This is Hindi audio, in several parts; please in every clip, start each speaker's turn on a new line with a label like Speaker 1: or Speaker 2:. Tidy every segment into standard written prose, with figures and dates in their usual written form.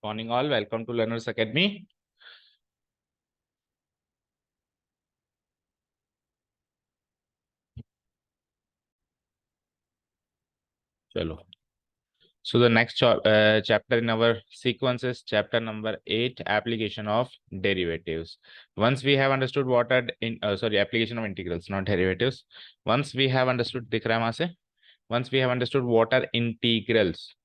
Speaker 1: Morning all, welcome to Learners Academy. चलो. So the next chapter in our sequence is chapter number 8, application of derivatives. Once we have understood what are application of integrals, not derivatives. Once we have understood, दिख रहा है वहां से? Once we have understood what are integrals,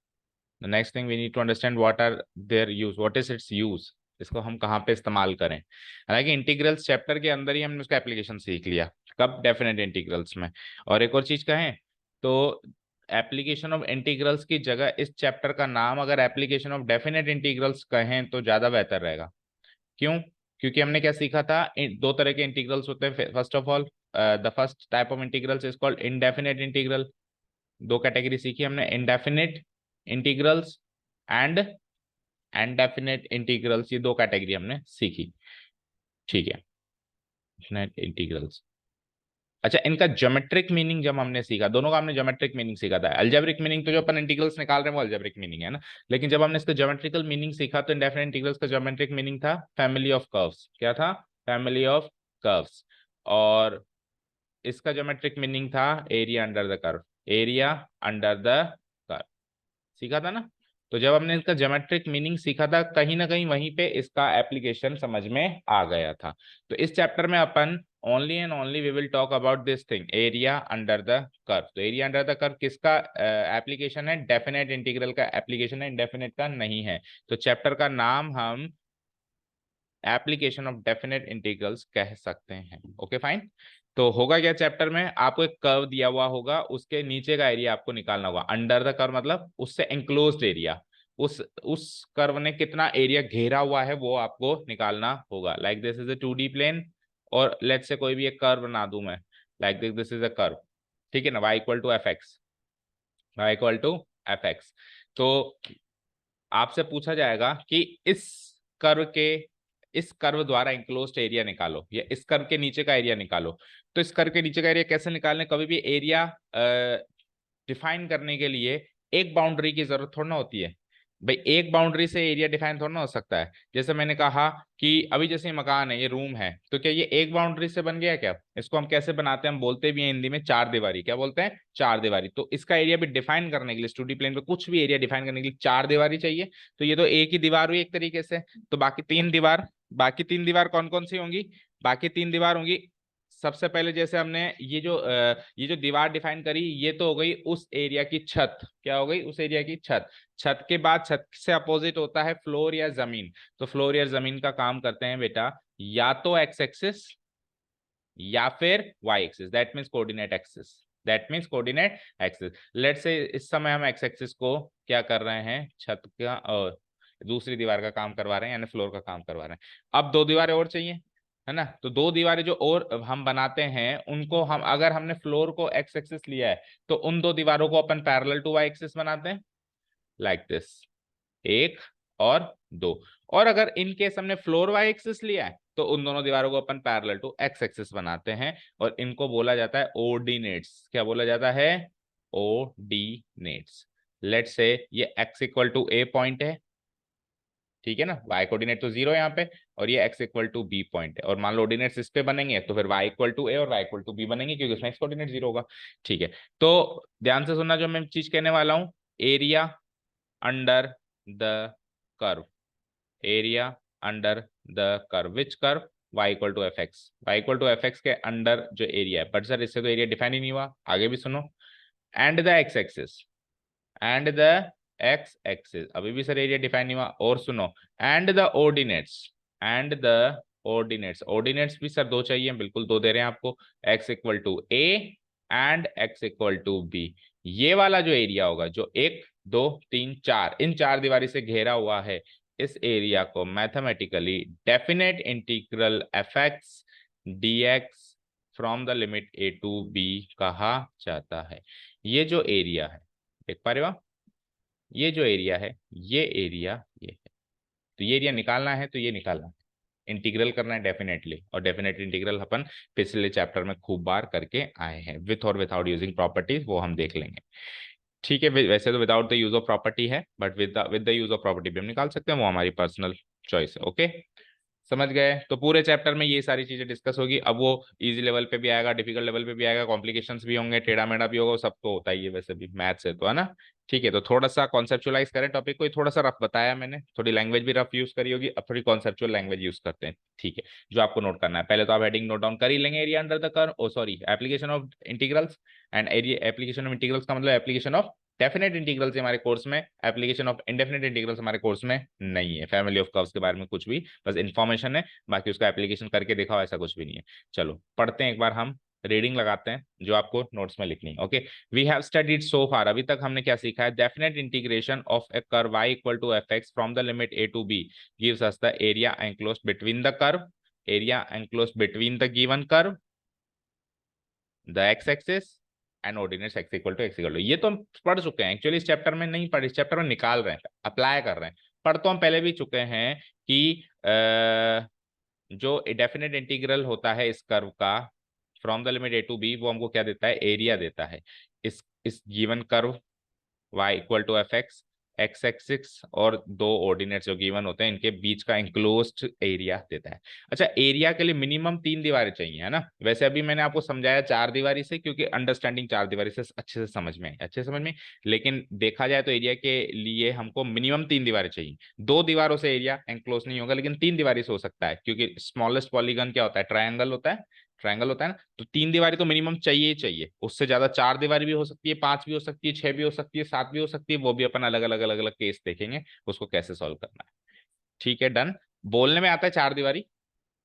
Speaker 1: the next thing we need to understand what are their use, what is its use, इसको हम कहाँ पे इस्तेमाल करें. हालांकि इंटीग्रल्स चैप्टर के अंदर ही हमने उसका एप्लीकेशन सीख लिया, कब? डेफिनेट इंटीग्रल्स में. और एक और चीज कहें तो एप्लीकेशन ऑफ इंटीग्रल्स की जगह इस चैप्टर का नाम अगर एप्लीकेशन ऑफ डेफिनेट इंटीग्रल्स कहें तो ज्यादा बेहतर रहेगा. क्यों? क्योंकि हमने क्या सीखा था, दो तरह के इंटीग्रल्स होते हैं. First of all, the first type of integrals is called indefinite integral. दो कैटेगरी सीखी हमने, indefinite integrals and indefinite integrals. ये दो कैटेगरी हमने सीखी, ठीक है. Definite integrals. अच्छा, इनका ज्योमेट्रिक मीनिंग जब हमने सीखा, दोनों का हमने ज्योमेट्रिक मीनिंग सीखा था. अलजेब्रिक मीनिंग तो जो अपन इंटीग्रल्स निकाल रहे हैं वो अलजेब्रिक मीनिंग है ना, लेकिन जब हमने इसका ज्योमेट्रिकल मीनिंग सीखा तो इंडेफिनेट इंटीग्रल्स का ज्योमेट्रिक मीनिंग था फैमिली ऑफ कर्व्स. क्या था? Family of curves. और इसका ज्योमेट्रिक मीनिंग था area under the curve. Area under the curve सीखा था ना. तो जब हमने इसका ज्योमेट्रिक मीनिंग सीखा था, कहीं ना कहीं वहीं पे इसका एप्लीकेशन समझ में आ गया था. तो इस चैप्टर में अपन only and only we will talk about this thing, area under the curve. तो एरिया अंडर द कर्व किसका एप्लीकेशन है? डेफिनेट इंटीग्रल का एप्लीकेशन है, इंडेफिनेट का नहीं है. तो चैप्टर का नाम हम एप्लीकेशन ऑफ डेफिनेट इंटीग्रल्स कह सकते हैं. Okay fine. तो होगा क्या चैप्टर में, आपको एक कर्व दिया हुआ होगा, उसके नीचे का एरिया आपको निकालना होगा. अंडर द कर्व मतलब उससे एंक्लोज्ड एरिया, उस कर्व ने कितना एरिया घेरा हुआ है वो आपको निकालना होगा. Like this is a 2D plane, और लेट्स से कोई भी एक कर्व बना दूं मैं, like this is a curve, ठीक है ना. y equal to f x, y equal to f x. तो आपसे पूछा जाएगा कि इस कर्व द्वारा इंक्लोज्ड एरिया निकालो, या इस कर्व के नीचे का एरिया निकालो. तो इस कर्व के नीचे का एरिया कैसे निकालने? कभी भी एरिया डिफाइन करने के लिए एक बाउंड्री की जरूरत थोड़ा ना होती है भाई. एक बाउंड्री से एरिया डिफाइन थोड़ा ना हो सकता है. जैसे मैंने कहा कि अभी जैसे मकान है, ये रूम है, तो क्या ये एक बाउंड्री से बन गया क्या? इसको हम कैसे बनाते हैं? हम बोलते भी हैं हिंदी में चार दीवारी. क्या बोलते हैं? चार दीवारी. तो इसका एरिया भी डिफाइन करने के लिए, 2D प्लेन पे कुछ भी एरिया डिफाइन करने के लिए चार दीवारी चाहिए. तो ये तो एक ही दीवार हुई एक तरीके से. तो बाकी तीन दीवार कौन कौन सी होंगी? बाकी तीन दीवार होंगी, सबसे पहले जैसे हमने ये जो दीवार डिफाइन करी, ये तो हो गई उस एरिया की छत. क्या हो गई? उस एरिया की छत. छत के बाद छत से अपोजिट होता है फ्लोर या जमीन. तो फ्लोर या जमीन का काम करते हैं बेटा या तो एक्स एक्सिस या फिर y axis. That means coordinate axis. Let say इस समय हम एक्स एक्सिस को क्या कर रहे हैं? छत का और दूसरी दीवार का काम करवा रहे हैं, यानी फ्लोर का काम करवा रहे हैं. अब दो दीवारें और चाहिए, है ना. तो दो दीवारें जो और हम बनाते हैं उनको हम, अगर हमने फ्लोर को एक्स एक्सिस लिया है तो उन दो दीवारों को अपन पैरेलल टू वाई एक्सिस बनाते हैं, लाइक दिस. एक और दो. और अगर इन केस हमने फ्लोर वाई एक्सिस लिया है तो उन दोनों दीवारों को अपन पैरेलल टू एक्स एक्सिस बनाते हैं, और इनको बोला जाता है ऑर्डिनेट्स. क्या बोला जाता है? ऑर्डिनेट्स. लेट्स से ये x equal to a point है, ठीक है ना. y कोऑर्डिनेट तो 0 यहाँ पे, और ये x equal to b point है. और मान लो ऑर्डिनेट्स इस पे बनेंगे तो फिर y इक्वल टू ए और y इक्वल टू बी बनेंगे, क्योंकि उसमें x कोऑर्डिनेट 0 होगा. ठीक है. तो ध्यान से सुनना जो मैं चीज कहने वाला हूं. Area under the curve, area under the curve. Which curve? y equal to f x. y equal to f x के अंडर जो एरिया है, बट सर इससे तो एरिया डिफाइन ही नहीं हुआ. आगे भी सुनो. And the x axis, and the x axis, अभी भी सर एरिया डिफाइन नहीं हुआ. और सुनो, and the ordinates, and the ordinates. Ordinates भी सर दो चाहिए, बिल्कुल दो दे रहे हैं आपको. x equal to a and x equal to b. ये वाला जो एरिया होगा, जो एक दो तीन चार, इन चार दीवारी से घेरा हुआ है, इस एरिया को mathematically definite integral f x d x from the limit a to b कहा जाता है. ये जो एरिया है, देख पा रहे हो? ये जो एरिया है, ये एरिया ये है. तो ये एरिया निकालना है, तो ये निकालना है. इंटीग्रल करना है डेफिनेटली, और डेफिनेट इंटीग्रल अपन पिछले चैप्टर में खूब बार करके आए हैं, विथ और विदाउट यूजिंग प्रॉपर्टीज, वो हम देख लेंगे. ठीक है, वैसे तो without the use of property है, but with the use of property भी हम निकाल सकते हैं, वो हमारी पर्सनल चॉइस है। ओके, समझ गए। तो पूरे चैप्टर में ये सारी चीजें डिस्कस होगी। अब वो इजी लेवल पे भी आएगा, डिफिकल्ट लेवल पे भी आएगा, कॉम्प्लिकेशंस भी होंगे, टेढ़ा मेढ़ा भी होगा, सब तो होता ही है वैसे भी, मैथ्स है तो, है ना। ठीक है, तो थोड़ा सा कॉन्सेप्चुअलाइज करें टॉपिक को, थोड़ा सा रफ बताया मैंने, थोड़ी लैंग्वेज भी रफ यूज करी होगी, अब थोड़ी कॉन्सेप्चुअल लैंग्वेज यूज करते हैं। ठीक है, जो आपको नोट करना है, पहले तो आप हेडिंग नोट डाउन कर ही लेंगे, area under the curve, oh sorry, application of integrals and area, application of integrals का मतलब एप्लीकेशन ऑफ डेफिनेट इंटीग्रल्स हमारे कोर्स में, एप्लीकेशन ऑफ इंडेफिनेट इंटीग्रल्स हमारे कोर्स में नहीं है। फैमिली ऑफ कर्व्स के बारे में कुछ भी, बस इन्फॉर्मेशन है, बाकी उसका एप्लीकेशन करके दिखाओ ऐसा कुछ भी नहीं है। चलो पढ़ते हैं एक बार, हम रीडिंग लगाते हैं जो आपको नोट्स में लिखनी है। Okay, we have studied so far, अभी तक हमने क्या सीखा है, definite integration of a curve y equal to f x from the limit a to b gives us the area enclosed between the curve, area enclosed between the given curve, the x axis and ordinates x equal to, ये तो हम पढ़ चुके हैं एक्चुअली, इस चैप्टर में नहीं पढ़े, इस चैप्टर में निकाल रहे हैं, अप्लाई कर रहे हैं। पढ़ तो हम पहले भी चुके हैं कि जो डेफिनेट इंटीग्रल होता है इस कर्व का from the limit a to b, वो हमको क्या देता है, एरिया देता है। इस given curve y equal to f x, x axis और दो ऑर्डिनेट्स जो गिवन होते हैं, इनके बीच का इंक्लोज्ड एरिया देता है। अच्छा, एरिया के लिए मिनिमम 3 दीवारें चाहिए, है ना। वैसे अभी मैंने आपको समझाया 4 दीवारी से, क्योंकि अंडरस्टैंडिंग 4 दीवारी से अच्छे से समझ में आई, अच्छे समझ में। लेकिन देखा जाए तो एरिया के लिए हमको मिनिमम 3 दीवारें चाहिए। 2 दीवारों से एरिया एंक्लोज नहीं होगा, लेकिन 3 दीवारी से हो सकता है, क्योंकि स्मॉलेस्ट पॉलीगन क्या होता है, ट्रायंगल होता है, ट्रायंगल होता है ना। तो 3 दीवारी तो मिनिमम चाहिए ही चाहिए, उससे ज्यादा 4 दीवारी भी हो सकती है, 5 भी हो सकती है, 6 भी हो सकती है, 7 भी हो सकती है, वो भी अपन अलग अलग अलग अलग केस देखेंगे उसको कैसे सॉल्व करना है। ठीक है, डन। बोलने में आता है 4 दीवारी,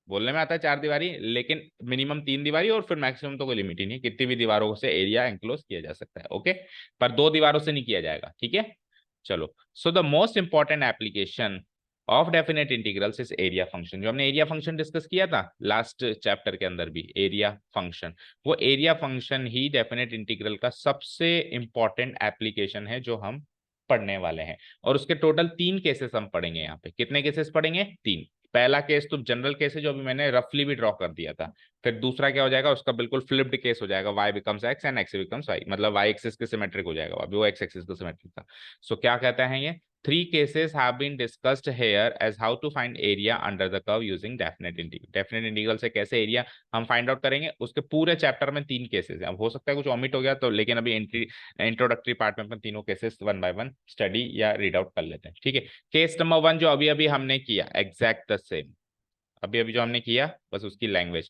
Speaker 1: बोलने में आता है 4 दीवारी, लेकिन मिनिमम 3 दीवारी, और फिर मैक्सिमम तो कोई लिमिट ही नहीं, कितनी भी दीवारों से एरिया एंक्लोज किया जा सकता है। ओके, पर 2 दीवारों से नहीं किया जाएगा। ठीक है, चलो। So the most important application of definite integrals is area function, जो हमने एरिया फंक्शन डिस्कस किया था लास्ट चैप्टर के अंदर भी, एरिया फंक्शन, वो एरिया फंक्शन ही डेफिनेट इंटीग्रल का सबसे इंपॉर्टेंट एप्लीकेशन है जो हम पढ़ने वाले हैं। और उसके टोटल 3 केसेस हम पढ़ेंगे यहाँ पे। कितने केसेस पढ़ेंगे, 3। पहला केस तो जनरल केस है, जो अभी मैंने रफली भी ड्रॉ कर दिया था। फिर दूसरा क्या हो जाएगा, उसका बिल्कुल फ्लिप्ड केस हो जाएगा, y becomes x and x becomes y, मतलब y एक्सिस के सिमेट्रिक हो जाएगा, अभी वो x एक्सिस का सिमेट्रिक था। सो क्या कहता है ये, 3 cases have been discussed here as how to find area under the curve using definite integral। Definite integral से कैसे एरिया हम फाइंड आउट करेंगे, उसके पूरे चैप्टर में 3 केसेस हैं। अब हो सकता है कुछ ऑमिट हो गया तो, लेकिन अभी इंट्रोडक्टरी पार्ट में अपन तीनों केसेस 1 बाय 1 स्टडी या रीड आउट कर लेते हैं। ठीक है, केस नंबर 1 जो अभी अभी हमने किया, एग्जैक्ट द सेम, अभी अभी जो हमने किया, बस उसकी लैंग्वेज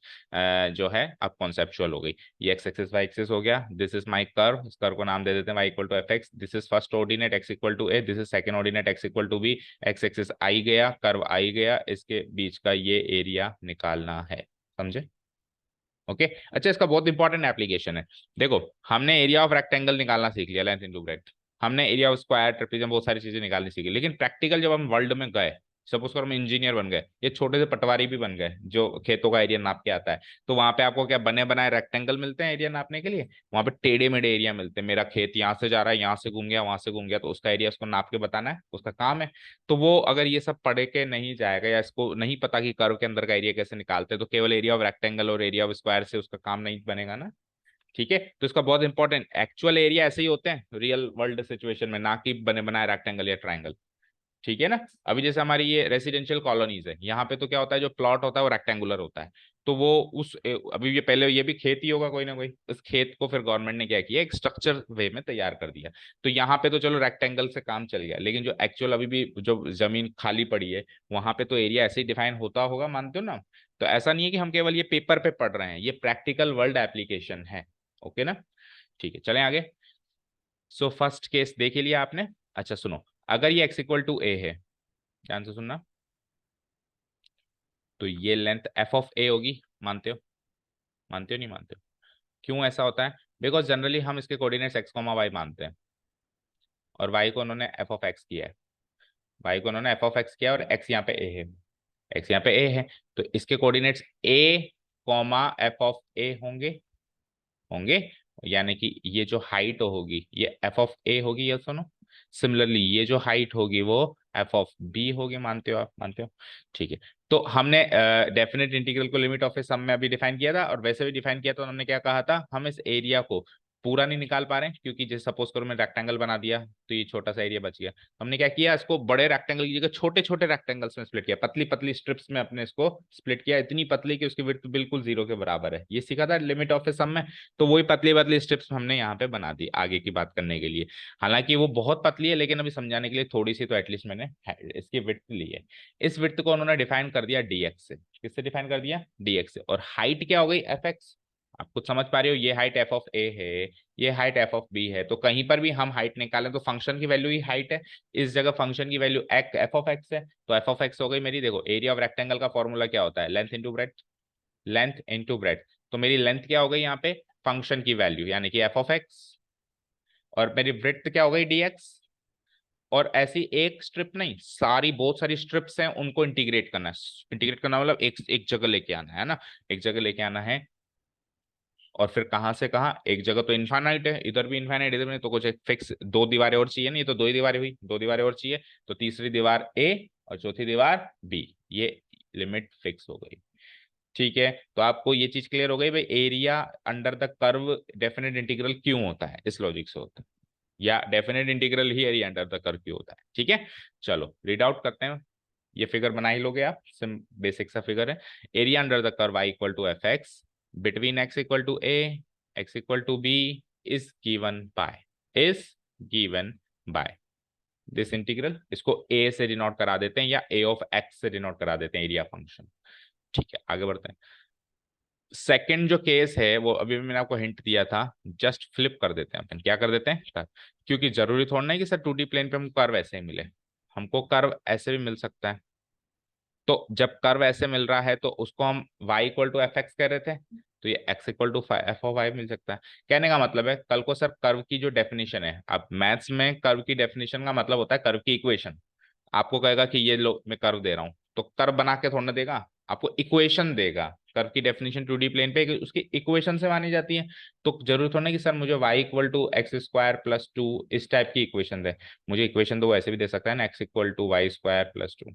Speaker 1: जो है अब कॉन्सेप्चुअल हो गई। ये एक्स एक्सिस वाई एक्सिस हो गया, दिस इज माय कर्व, इस कर्व को नाम दे देते हैं y equal to f x, this is first ordinate x equal to a, this is second ordinate x equal to b, x axis आई गया, कर्व आई गया, इसके बीच का ये एरिया निकालना है। समझे, ओके। अच्छा, इसका बहुत इंपॉर्टेंट एप्लीकेशन है। देखो, हमने एरिया ऑफ रेक्टेंगल निकालना सीख लिया, लेंथ इनटू ब्रेड्थ, हमने एरिया ऑफ स्क्वायर, ट्रेपेजियम, बहुत सारी चीजें निकालनी सीखी, लेकिन प्रैक्टिकल जब हम वर्ल्ड में गए, सपोज करो हम इंजीनियर बन गए, ये छोटे से पटवारी भी बन गए जो खेतों का एरिया नाप के आता है, तो वहां पे आपको क्या बने बनाए रेक्टेंगल मिलते हैं एरिया नापने के लिए, वहां पे टेढ़े मेढ़े एरिया मिलते हैं। मेरा खेत यहाँ से जा रहा है, यहाँ से घूम गया, वहां से घूम गया, तो उसका एरिया उसको नाप के बताना है, उसका काम है। तो वो अगर ये सब पढ़े के नहीं जाएगा, या इसको नहीं पता कि कर्व के अंदर का एरिया कैसे निकालते हैं, तो केवल एरिया ऑफ रेक्टेंगल और एरिया ऑफ स्क्वायर से उसका काम नहीं बनेगा ना। ठीक है, तो इसका बहुत इंपॉर्टेंट, एक्चुअल एरिया ऐसे ही होते हैं रियल वर्ल्ड सिचुएशन में, ना कि बने बनाए रेक्टेंगल या ट्राइंगल। ठीक है ना। अभी जैसे हमारी ये रेसिडेंशियल कॉलोनीज है, यहाँ पे तो क्या होता है, जो प्लॉट होता है वो रेक्टेंगुलर होता है, तो वो अभी ये पहले ये भी खेत ही होगा कोई ना कोई, उस खेत को फिर गवर्नमेंट ने क्या किया, एक स्ट्रक्चर वे में तैयार कर दिया। तो यहाँ पे तो चलो रेक्टेंगल से काम चल गया, लेकिन जो एक्चुअल अभी भी जो जमीन खाली पड़ी है, वहां पे तो एरिया ऐसे ही डिफाइन होता होगा, मानते हो ना। तो ऐसा नहीं है कि हम केवल ये पेपर पे पढ़ रहे हैं, ये प्रैक्टिकल वर्ल्ड एप्लीकेशन है। ओके ना, ठीक है, चलें आगे। सो फर्स्ट केस देख ही लिया आपने। अच्छा सुनो, अगर ये x इक्वल टू a है, ध्यान से सुनना, तो ये लेंथ f ऑफ a होगी, मानते हो, मानते हो नहीं मानते हो, क्यों ऐसा होता है, बिकॉज जनरली हम इसके कोऑर्डिनेट्स x y मानते हैं, और y को उन्होंने f ऑफ x किया है, y को उन्होंने f ऑफ x किया, और x यहाँ पे a है, x यहाँ पे a है, तो इसके coordinates a f of a होंगे, होंगे, यानी कि ये जो हाइट होगी ये f ऑफ a होगी, ये सुनो। सिमिलरली ये जो हाइट होगी वो f ऑफ b होगी, मानते हो आप, मानते हो। ठीक है, तो हमने डेफिनेट इंटीग्रल को लिमिट ऑफ ए सम में अभी डिफाइन किया था, और वैसे भी डिफाइन किया, तो हमने क्या कहा था, हम इस एरिया को पूरा नहीं निकाल पा रहे हैं क्योंकि जैसे सपोज करो मैं रेक्टेंगल बना दिया तो ये छोटा सा एरिया बच गया। तो हमने क्या किया, इसको बड़े रेक्टेंगल की जगह छोटे छोटे रेक्टेंगल्स में स्प्लिट किया, पतली पतली स्ट्रिप्स में अपने इसको स्प्लिट किया, इतनी पतली कि उसकी विड्थ बिल्कुल 0 के बराबर है। ये सीखा था लिमिट ऑफ ए सम में। तो वही पतली पतली स्ट्रिप्स हमने यहाँ पे बना दी आगे की बात करने के लिए। हालांकि वो बहुत पतली है लेकिन अभी समझाने के लिए थोड़ी सी तो एटलीस्ट मैंने इसकी विड्थ ली है। इस विड्थ को उन्होंने डिफाइन कर दिया dx से। किससे डिफाइन कर दिया, dx से। और हाइट क्या हो गई, fx। आप कुछ समझ पा रहे हो, ये हाइट एफ ऑफ ए है, ये हाइट एफ ऑफ बी है। तो कहीं पर भी हम हाइट निकालें तो फंक्शन की वैल्यू ही हाइट है। इस जगह फंक्शन की वैल्यू एफ ऑफ एक्स है, तो एफ ऑफ एक्स हो गई मेरी। देखो एरिया ऑफ रेक्टेंगल का फॉर्मूला क्या होता है, length into breadth, length into breadth. तो मेरी लेंथ क्या हो गई यहाँ पे, फंक्शन की वैल्यू यानी कि एफ ऑफ एक्स, और मेरी ब्रेथ क्या हो गई dx। और ऐसी एक स्ट्रिप नहीं, सारी बहुत सारी स्ट्रिप्स हैं, उनको इंटीग्रेट करना है। इंटीग्रेट करना मतलब एक एक जगह लेके आना है ना, एक जगह लेके आना है। और फिर कहां से कहां, एक जगह तो इनफाइनाइट है, इधर भी इनफाइनाइट, इधर भी, तो कुछ एक फिक्स दो दीवारें और चाहिए, नहीं तो दो ही दीवारें हुई, दो दीवारें और चाहिए। तो तीसरी दीवार ए और चौथी दीवार बी, ये लिमिट फिक्स हो गई। ठीक है, तो आपको ये चीज क्लियर हो गई भाई, area under the curve definite integral क्यों होता है, इस लॉजिक से होता है, या definite integral he area under the curve क्यों होता है। ठीक है, चलो रीड आउट करते हैं। ये फिगर बना ही लोगे आप, सिम बेसिक सा फिगर है। Area under the curve y equal to f x between x equal to a, x equal to b, is given by, is given by this integral. इसको ए से डिनोट करा देते हैं या ए ऑफ एक्स से डिनोट करा देते हैं एरिया फंक्शन। ठीक है, आगे बढ़ते हैं। सेकंड जो केस है वो अभी भी मैंने आपको हिंट दिया था, जस्ट फ्लिप कर देते हैं अपन, क्या कर देते हैं, क्योंकि जरूरी थोड़ा नहीं कि सर 2D प्लेन पे हमको कर्व ऐसे ही मिले, हमको कर्व ऐसे भी मिल सकता है। तो जब कर्व ऐसे मिल रहा है तो उसको हम y equal to f x कह रहे थे, तो ये x equal to f of y मिल सकता है। कहने का मतलब है कल को सर कर्व की जो डेफिनेशन है, अब मैथ्स में कर्व की डेफिनेशन का मतलब होता है कर्व की इक्वेशन। आपको कहेगा कि ये लो मैं कर्व दे रहा हूँ, तो कर्व बना के थोड़ा ना देगा, आपको इक्वेशन देगा। कर्व की डेफिनेशन 2D प्लेन पे उसकी इक्वेशन से मानी जाती है। तो जरूरत थोड़ा ना कि सर मुझे y equal to x square plus two इस टाइप की इक्वेशन दे। मुझे इक्वेशन तो वैसे भी दे सकता है ना, x equal to y square plus two.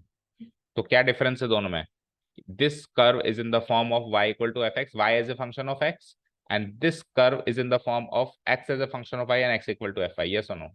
Speaker 1: तो क्या डिफरेंस है दोनों में, this curve is in the form of y equal to fx, y as a function of x, and this curve is in the form of x as a function of y and x equal to fy, yes or no।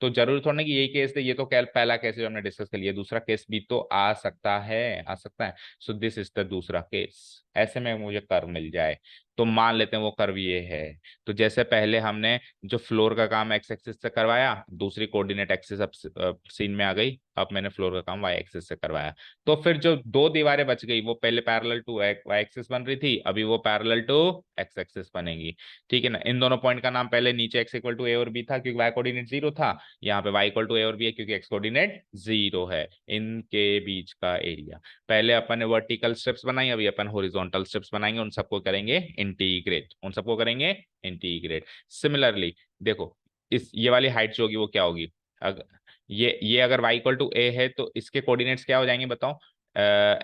Speaker 1: तो जरूर थोड़ा ना कि यही केस है, ये तो क्या पहला केस जो हमने डिस्कस कर लिया, दूसरा केस भी तो आ सकता है, आ सकता है। सो दिस इज द दूसरा केस। ऐसे में मुझे कर्व मिल जाए तो मान लेते हैं वो कर्व ये है। तो जैसे पहले हमने जो फ्लोर का काम एक्स एक्सिस से करवाया, दूसरी कोऑर्डिनेट एक्सिस अब सीन में आ गई, अब मैंने फ्लोर का काम वाई एक्सिस से करवाया। तो फिर जो दो दीवारें बच गई वो पहले पैरेलल टू वाई एक्सिस बन रही थी, अभी वो पैरेलल टू एक्स एक्सिस बनेगी। ठीक है ना, इन दोनों पॉइंट का नाम पहले नीचे एक्स इक्वल टू ए और बी था क्योंकि वाई कोऑर्डिनेट 0 था, यहाँ पे y इक्वल टू ए और बी है क्योंकि x कोऑर्डिनेट 0 है। इनके बीच का एरिया, पहले अपन ने वर्टिकल स्ट्रिप्स बनाई, अभी अपन हॉरिजॉन्टल स्ट्रिप्स बनाएंगे, उन सबको करेंगे इंटीग्रेट, उन सबको करेंगे इंटीग्रेट। सिमिलरली देखो, इस ये वाली हाइट जो होगी वो क्या होगी, अगर ये अगर y इक्वल टू ए है तो इसके कोऑर्डिनेट्स क्या हो जाएंगे बताओ,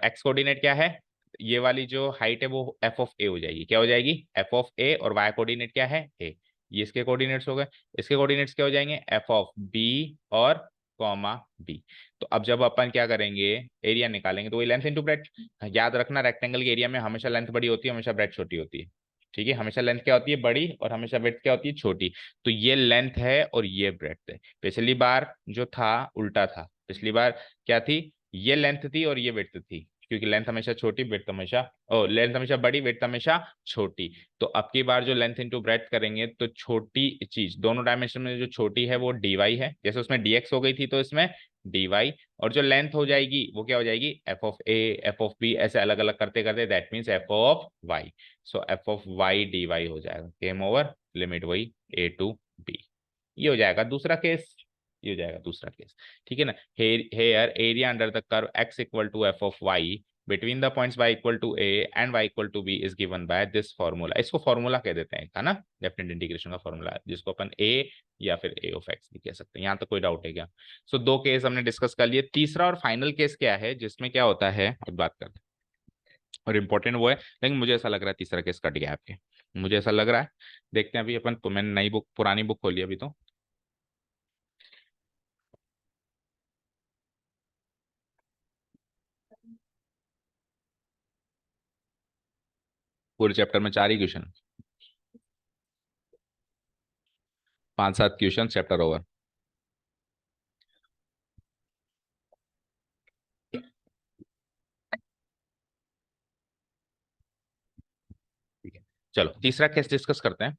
Speaker 1: x कोऑर्डिनेट क्या है, ये वाली जो हाइट है वो एफ ऑफ ए हो जाएगी, क्या हो जाएगी, एफ ऑफ ए, और y कोऑर्डिनेट क्या है ए, ये इसके कोऑर्डिनेट्स हो गए। इसके कोऑर्डिनेट्स क्या हो जाएंगे, एफ ऑफ बी और कॉमा बी। तो अब जब अपन क्या करेंगे, एरिया निकालेंगे, तो वही लेंथ इनटू ब्रेथ। याद रखना रेक्टेंगल के एरिया में हमेशा लेंथ बड़ी होती है, हमेशा ब्रेथ छोटी होती है। ठीक है, हमेशा लेंथ क्या होती है बड़ी और हमेशा ब्रेथ क्या होती है छोटी। तो ये लेंथ है और ये ब्रेथ है। पिछली बार जो था उल्टा था, पिछली बार क्या थी, ये लेंथ थी और ये विड्थ थी, क्योंकि लेंथ हमेशा छोटी विड्थ हमेशा, ओ लेंथ हमेशा बड़ी विड्थ हमेशा छोटी। तो अब की बार जो लेंथ इंटू ब्रेथ करेंगे तो छोटी चीज दोनों डायमेंशन में जो छोटी है वो dy है, जैसे उसमें dx हो गई थी तो इसमें dy। और जो लेंथ हो जाएगी वो क्या हो जाएगी, f of a, f of b, ऐसे अलग अलग करते करते that means f of y. So f of y dy हो जाएगा, गेम ओवर, लिमिट वही ए टू बी। ये हो जाएगा दूसरा केस, ये हो जाएगा दूसरा केस। ठीक है ना, here area under the curve x equal to f of y between the points y equal to a and y equal to b is given by this formula. इसको फॉर्मूला कह देते हैं, है ना, डेफिनेट इंटीग्रेशन का फॉर्मूला, जिसको अपन a या फिर a ऑफ x भी कह सकते हैं। यहाँ तक कोई डाउट है क्या। सो दो केस हमने डिस्कस कर लिए, तीसरा और फाइनल केस क्या है जिसमें क्या होता है अब बात करते हैं, और इम्पोर्टेंट वो है, लेकिन मुझे ऐसा लग रहा है तीसरा केस कट गया आपके, मुझे ऐसा लग रहा है। देखते हैं अभी अपन, मैंने नई बुक पुरानी बुक खोली अभी तो। पूरे चैप्टर में 4 ही क्वेश्चन। 5-7 question chapter over. ठीक है, चलो तीसरा केस डिस्कस करते हैं।